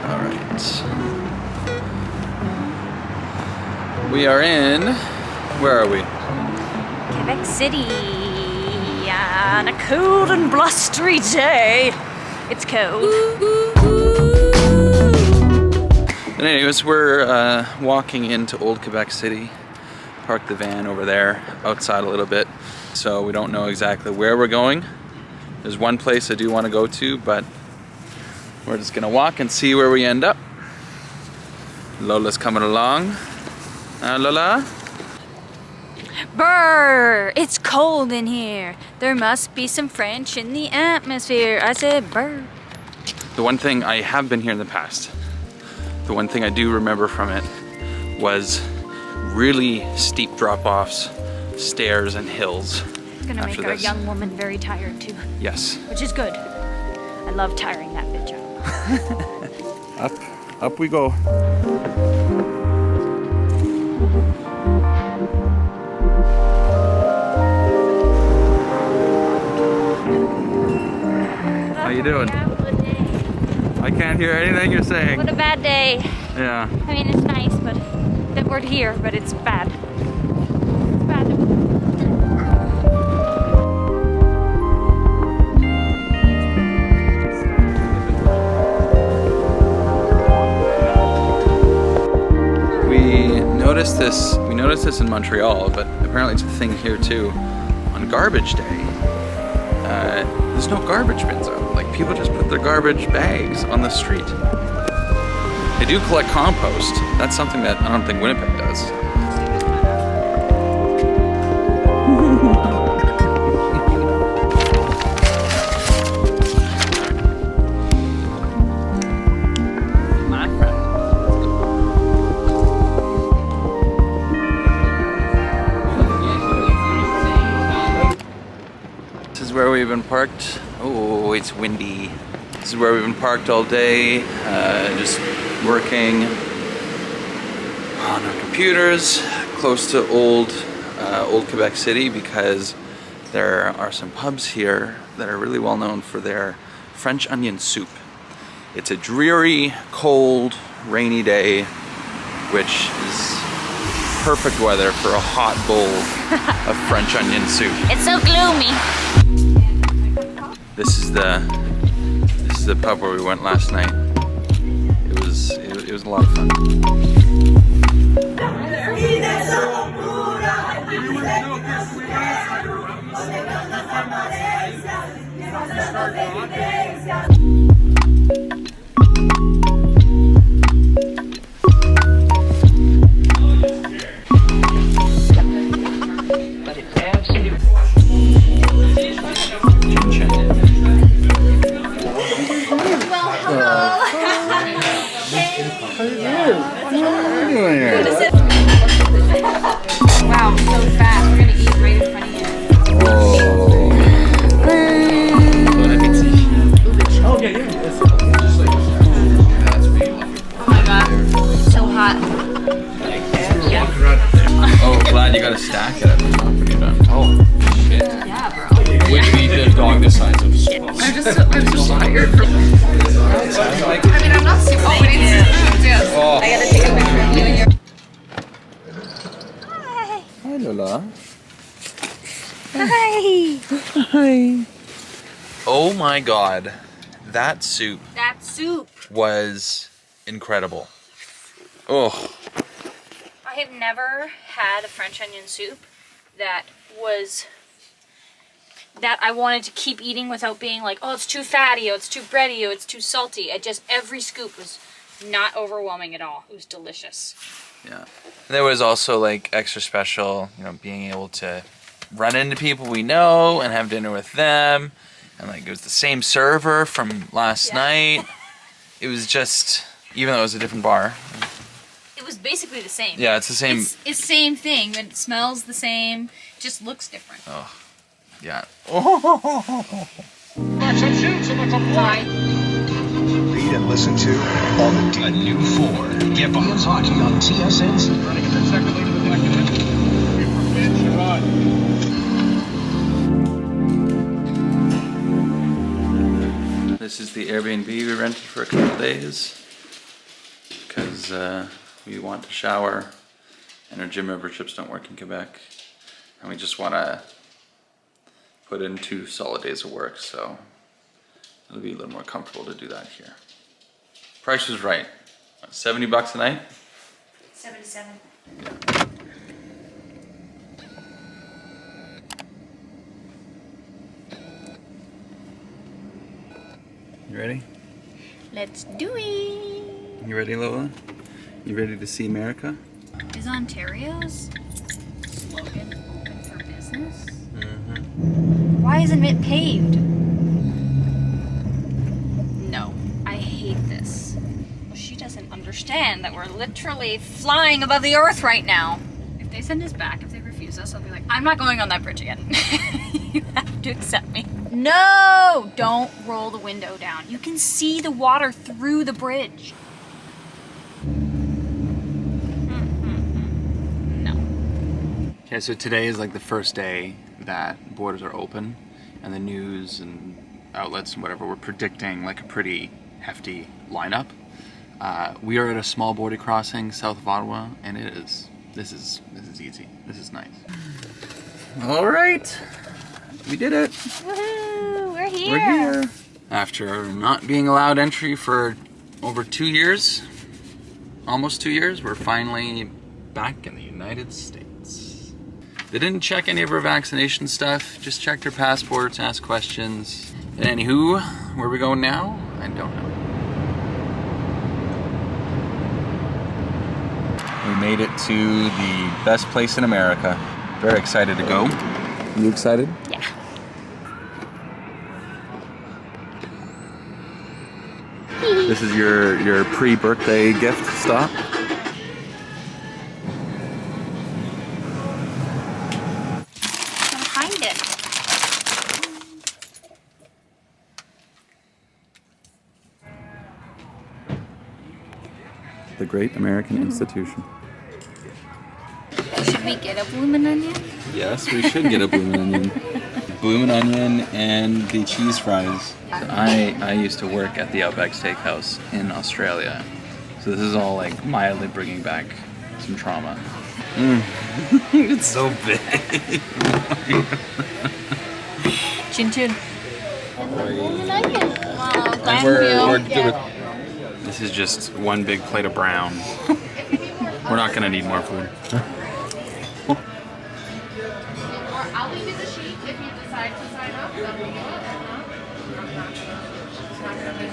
All right. We are in, where are we? Quebec City on a cold and blustery day. It's cold. And anyways, we're walking into Old Quebec City. Parked the van over there, outside a little bit, so we don't know exactly where we're going. There's one place I do want to go to, but we're just gonna walk and see where we end up. Lola's coming along. Lola? Brr! It's cold in here. There must be some French in the atmosphere. I said brr. The one thing, I have been here in the past. The one thing I do remember from it was really steep drop-offs, stairs and hills. It's gonna make our young woman very tired too. Yes. Which is good. I love tiring that bitch out. Up we go. How you doing? I can't hear anything you're saying. What a bad day. Yeah. I mean, it's nice, but that we're here, but it's bad. It's bad. We noticed this in Montreal, but apparently it's a thing here too. On garbage day, there's no garbage bins out. Like, people just put their garbage bags on the street. They do collect compost. That's something that I don't think Winnipeg does. This is where we've been parked. Oh, it's windy. This is where we've been parked all day, just working on our computers, close to old Quebec City, because there are some pubs here that are really well known for their French onion soup. It's a dreary, cold, rainy day, which is perfect weather for a hot bowl of French onion soup. It's so gloomy. This is the pub where we went last night. It was a lot of fun. Wow, so fast. We're gonna eat right in front of you. Oh my god, so hot. Oh, glad you got to stack it at the top when you're done. Oh, shit. Yeah, bro. Would you eat the dog the size of small? I'm so tired. I mean, I'm not super. Oh, we need some food, yes. Oh. I gotta take a picture of you and your. Hi, Lola. Hi. Hi. Oh my god. That soup That soup. was incredible. Oh. I have never had a French onion soup that I wanted to keep eating without being like, oh, it's too fatty, oh, it's too bready, oh, it's too salty. Every scoop was not overwhelming at all. It was delicious. Yeah. There was also like extra special, being able to run into people we know and have dinner with them. And like, it was the same server from last night. It was just, even though it was a different bar. It was basically the same. Yeah, it's the same. It's same thing, but it smells the same, just looks different. Oh, yeah. Right. Read and listen to all the deep. A new 4. Get Ian's Hockey on TSN's. Trying to get that second lead of the back of the net. This is the Airbnb we rented for a couple days. because we want to shower and our gym memberships don't work in Quebec. And we just want to put in 2 solid days of work, so it'll be a little more comfortable to do that here. Price was right. What, $70 a night? 77. You ready? Let's do it. You ready, Lola? You ready to see America? Is Ontario's slogan open for business? Why isn't it paved? No, I hate this. Well, she doesn't understand that we're literally flying above the earth right now. If they send us back, if they refuse us, I'll be like, I'm not going on that bridge again. You have to accept me. No! Don't roll the window down. You can see the water through the bridge. No. Okay, so today is like the first day that borders are open, and the news and outlets and whatever were predicting like a pretty hefty lineup. We are at a small border crossing south of Ottawa, and this is easy. This is nice. All right, we did it. Woohoo! We're here. We're here. After not being allowed entry for over 2 years, almost 2 years, we're finally back in the United States. They didn't check any of our vaccination stuff, just checked our passports, asked questions. And anywho, where are we going now? I don't know. We made it to the best place in America. Very excited to go. You excited? Yeah. This is your pre-birthday gift stop. Behind it. The Great American Institution. Should we get a bloomin' onion? Yes, we should get a bloomin' onion. Bloomin' onion and the cheese fries. I used to work at the Outback Steakhouse in Australia, so this is all like mildly bringing back some trauma. It's so big. Chin chin. Thank We're you. good with. This is just one big plate of brown. We're not gonna need more food. Or I'll leave you the sheet if you decide to sign up. Then we'll do it. It's not gonna be.